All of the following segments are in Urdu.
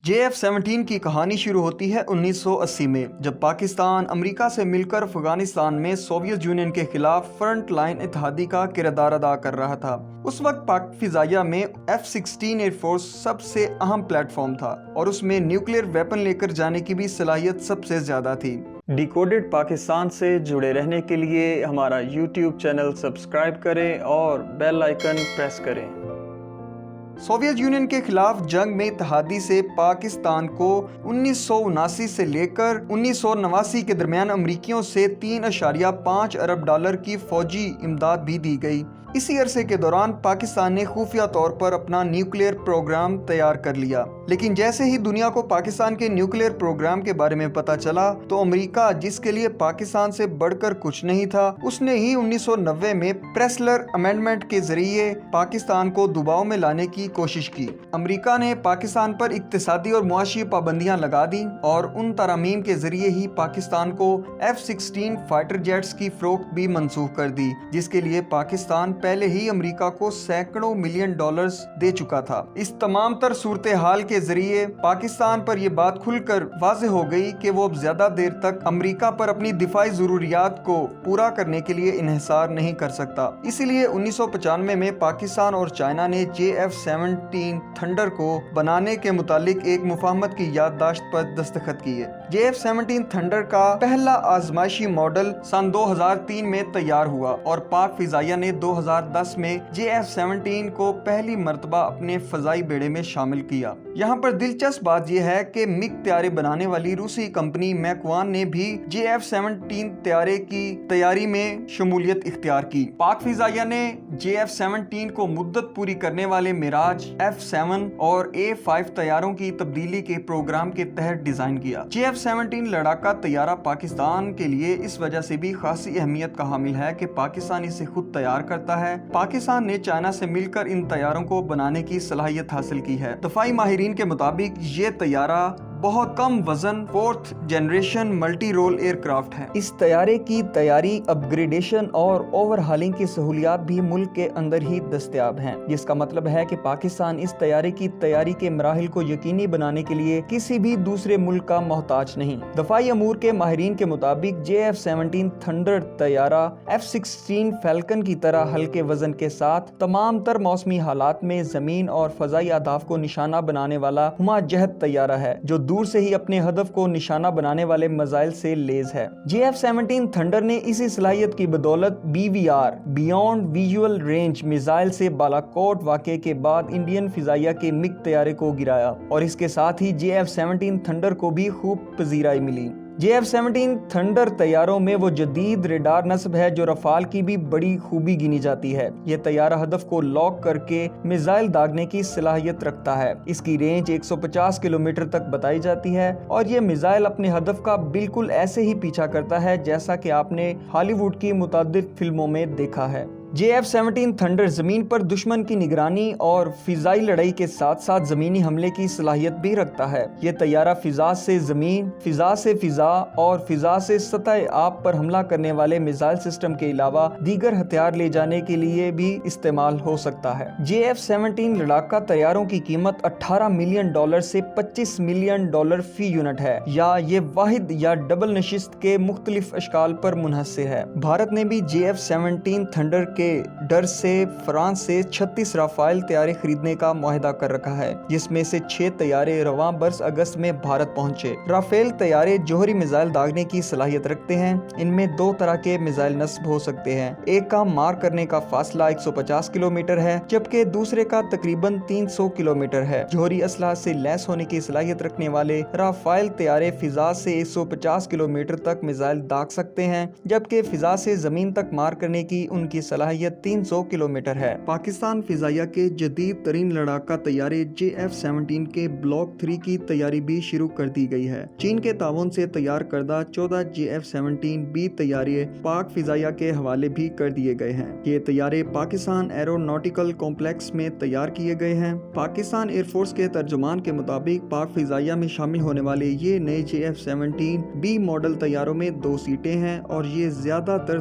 JF-17 کی کہانی شروع ہوتی ہے 1980 میں، جب پاکستان امریکہ سے مل کر افغانستان میں سوویت یونین کے خلاف فرنٹ لائن اتحادی کا کردار ادا کر رہا تھا۔ اس وقت پاک فضائیہ میں F-16 ایئر فورس سب سے اہم پلیٹ فارم تھا اور اس میں نیوکلیئر ویپن لے کر جانے کی بھی صلاحیت سب سے زیادہ تھی۔ ڈیکوڈڈ پاکستان سے جڑے رہنے کے لیے ہمارا YouTube چینل سبسکرائب کریں اور بیل آئیکن پریس کریں۔ سوویت یونین کے خلاف جنگ میں اتحادی سے پاکستان کو 1979 سے لے کر 1989 کے درمیان امریکیوں سے $3.5 ارب کی فوجی امداد بھی دی گئی۔ اسی عرصے کے دوران پاکستان نے خفیہ طور پر اپنا نیوکلیئر پروگرام تیار کر لیا، لیکن جیسے ہی دنیا کو پاکستان کے نیوکلیئر پروگرام کے بارے میں پتہ چلا تو امریکہ، جس کے لیے پاکستان سے بڑھ کر کچھ نہیں تھا، اس نے ہی 1990 میں پریسلر امینڈمنٹ کے ذریعے پاکستان کو دباؤ میں لانے کی کوشش کی۔ امریکہ نے پاکستان پر اقتصادی اور معاشی پابندیاں لگا دیں اور ان ترامیم کے ذریعے ہی پاکستان کو F-16 فائٹر جیٹس کی فروخت بھی منسوخ کر دی، جس کے لیے پاکستان پہلے ہی امریکہ کو سینکڑوں ملین ڈالرز دے چکا تھا۔ اس تمام تر صورتحال کے ذریعے پاکستان پر یہ بات کھل کر واضح ہو گئی کہ وہ اب زیادہ دیر تک امریکہ پر اپنی دفاعی ضروریات کو پورا کرنے کے لیے انحصار نہیں کر سکتا۔ اسی لیے 1995 میں پاکستان اور چائنا نے JF-17 تھنڈر کو بنانے کے متعلق ایک مفاہمت کی یادداشت پر دستخط کیے۔ JF-17 تھنڈر کا پہلا آزمائشی ماڈل سن 2003 میں تیار ہوا اور پاک فضائیہ نے 2010 میں JF-17 کو پہلی مرتبہ اپنے فضائی بیڑے میں شامل کیا۔ یہاں پر دلچسپ بات یہ ہے کہ MiG طیارے بنانے والی روسی کمپنی میک-1 نے بھی JF-17 طیارے کی تیاری میں شمولیت اختیار کی۔ پاک فضائیہ نے JF-17 کو مدت پوری کرنے والے میراج F-7 اور A-5 طیاروں کی تبدیلی کے پروگرام کے تحت ڈیزائن کیا۔ JF-17 لڑاکا طیارہ پاکستان کے لیے اس وجہ سے بھی خاصی اہمیت کا حامل ہے کہ پاکستان اسے خود تیار کرتا ہے۔ پاکستان نے چائنا سے مل کر ان طیاروں کو بنانے کی صلاحیت حاصل کی ہے۔ دفاعی ماہرین کے مطابق یہ طیارہ بہت کم وزن 4th generation multi role aircraft ہے۔ اس طیارے کی تیاری، اپ گریڈیشن اور اوور ہالنگ کی سہولیات بھی ملک کے اندر ہی دستیاب ہیں، جس کا مطلب ہے کہ پاکستان اس طیارے کی تیاری کے مراحل کو یقینی بنانے کے لیے کسی بھی دوسرے ملک کا محتاج نہیں۔ دفاعی امور کے ماہرین کے مطابق JF-17 تھنڈر طیارہ F-16 فیلکن کی طرح ہلکے وزن کے ساتھ تمام تر موسمی حالات میں زمین اور فضائی اہداف کو نشانہ بنانے والا ہمہ جہت طیارہ ہے، جو دور سے ہی اپنے ہدف کو نشانہ بنانے والے میزائل سے لیز ہے۔ JF-17 تھنڈر نے اسی صلاحیت کی بدولت BVR beyond visual range missile سے بالاکوٹ واقعے کے بعد انڈین فضائیہ کے MiG طیارے کو گرایا اور اس کے ساتھ ہی JF-17 تھنڈر کو بھی خوب پذیرائی ملی۔ JF-17 تھنڈر طیاروں میں وہ جدید ریڈار نصب ہے جو رفال کی بھی بڑی خوبی گنی جاتی ہے۔ یہ طیارہ ہدف کو لاک کر کے میزائل داغنے کی صلاحیت رکھتا ہے۔ اس کی رینج 150 کلومیٹر تک بتائی جاتی ہے اور یہ میزائل اپنے ہدف کا بالکل ایسے ہی پیچھا کرتا ہے جیسا کہ آپ نے ہالی ووڈ کی متعدد فلموں میں دیکھا ہے۔ JF-17 تھنڈر زمین پر دشمن کی نگرانی اور فضائی لڑائی کے ساتھ ساتھ زمینی حملے کی صلاحیت بھی رکھتا ہے۔ یہ طیارہ فضا سے زمین، فضا سے فضا اور فضا سے سطح آب پر حملہ کرنے والے میزائل سسٹم کے علاوہ دیگر ہتھیار لے جانے کے لیے بھی استعمال ہو سکتا ہے۔ JF-17 لڑاکا طیاروں کی قیمت $18 ملین سے $25 ملین فی یونٹ ہے، یا یہ واحد یا ڈبل نشست کے مختلف اشکال پر منحصر ہے۔ بھارت نے بھی JF-17 تھنڈر کے ڈر سے فرانس سے 36 رافائل طیارے خریدنے کا معاہدہ کر رکھا ہے، جس میں سے 6 طیارے رواں برس اگست میں بھارت پہنچے۔ رافیل طیارے جوہری میزائل داغنے کی صلاحیت رکھتے ہیں۔ ان میں 2 طرح کے میزائل نصب ہو سکتے ہیں، ایک کا مار کرنے کا فاصلہ 150 کلومیٹر ہے جبکہ دوسرے کا تقریباً 300 کلومیٹر ہے۔ جوہری اسلحہ سے لیس ہونے کی صلاحیت رکھنے والے رافائل طیارے فضا سے 150 کلومیٹر تک میزائل داغ سکتے ہیں جبکہ فضا سے زمین تک مار کرنے کی ان کی صلاحیت 300 کلومیٹر ہے۔ پاکستان فضائیہ کے جدید ترین لڑاکا طیارے JF-17 کے بلاک 3 کی تیاری بھی شروع کر دی گئی ہے۔ چین کے تعاون سے تیار کردہ 14 JF-17B طیارے پاک فضائیہ کے حوالے بھی کر دیے گئے ہیں۔ یہ طیارے پاکستان ایرو ناٹیکل کمپلیکس میں تیار کیے گئے ہیں۔ پاکستان ایئر فورس کے ترجمان کے مطابق پاک فضائیہ میں شامل ہونے والے یہ نئے JF-17B ماڈل طیاروں میں 2 سیٹیں ہیں اور یہ زیادہ تر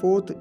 4th